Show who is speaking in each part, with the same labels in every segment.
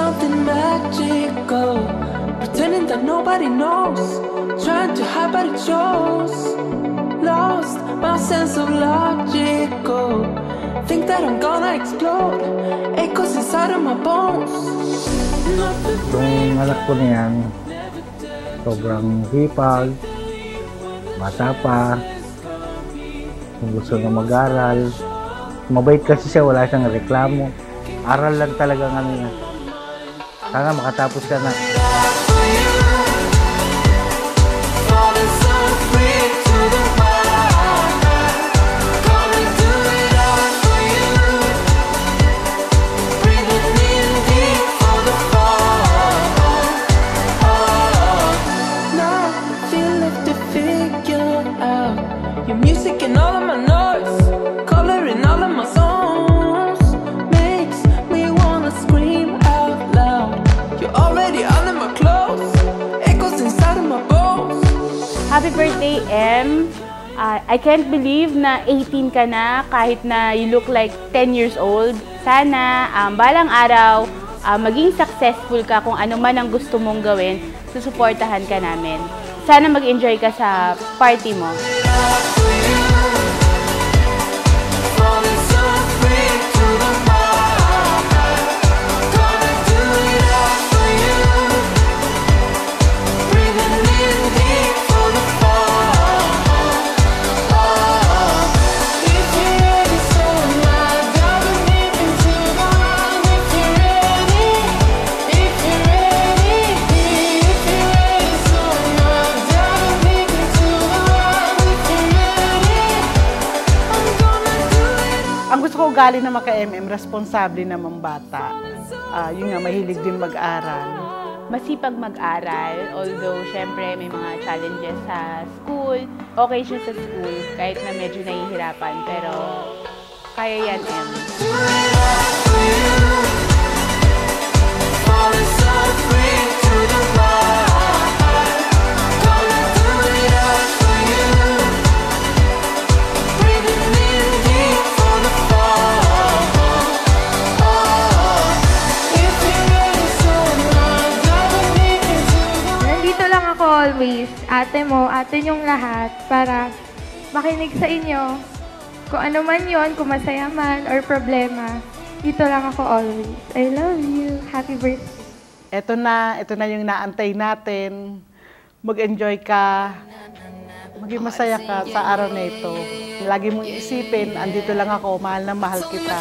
Speaker 1: something magical, pretending that nobody knows, trying to hide but it shows. Lost my sense of logical, think that I'm gonna explode, echoes inside of my bones.
Speaker 2: Yung anak ko niyan, sobrang hipag, bata pa, kung gusto na mag-aral. Mabait kasi siya, wala siyang reklamo. Aral lang talaga nga niya. Sana makatapos ka na.
Speaker 1: Your music and all of my noise, coloring all of my songs, makes me wanna scream out loud. You're already under my clothes, echoes inside of my bones.
Speaker 3: Happy birthday, M. I can't believe na 18 ka na kahit na you look like 10 years old. Sana balang araw maging successful ka kung ano man ang gusto mong gawin, susuportahan ka namin. Sana mag-enjoy ka sa party mo.
Speaker 4: Ang gusto ko galing na maka-MM, responsable naman bata. Yun nga, mahilig din mag-aral.
Speaker 3: Masipag mag-aral, although syempre may mga challenges sa school. Okay siya sa school, kahit na medyo nahihirapan, pero kaya yan, M.
Speaker 5: Always, ate mo, ate yung lahat para makinig sa inyo. Kung ano man yon, kung masaya man or problema, dito lang ako always. I love you. Happy birthday.
Speaker 4: Ito na yung naantay natin. Mag-enjoy ka. Maging masaya ka sa araw na ito. Lagi mong isipin, andito lang ako, mahal na mahal kita.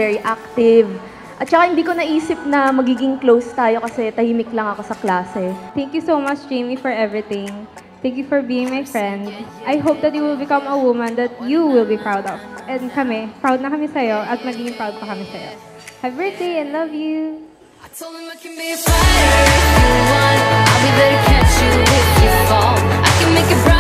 Speaker 5: Very active. At saka hindi ko naisip na magiging close tayo kasi tahimik lang ako sa klase. Thank you so much, Jamie, for everything. Thank you for being my friend. I hope that you will become a woman that you will be proud of. And kami, proud na kami sa'yo at magiging proud pa kami sa'yo. Happy birthday and love you! I told him I can be a fighter if you want. I'll be there to catch you if you fall. I can make it bright.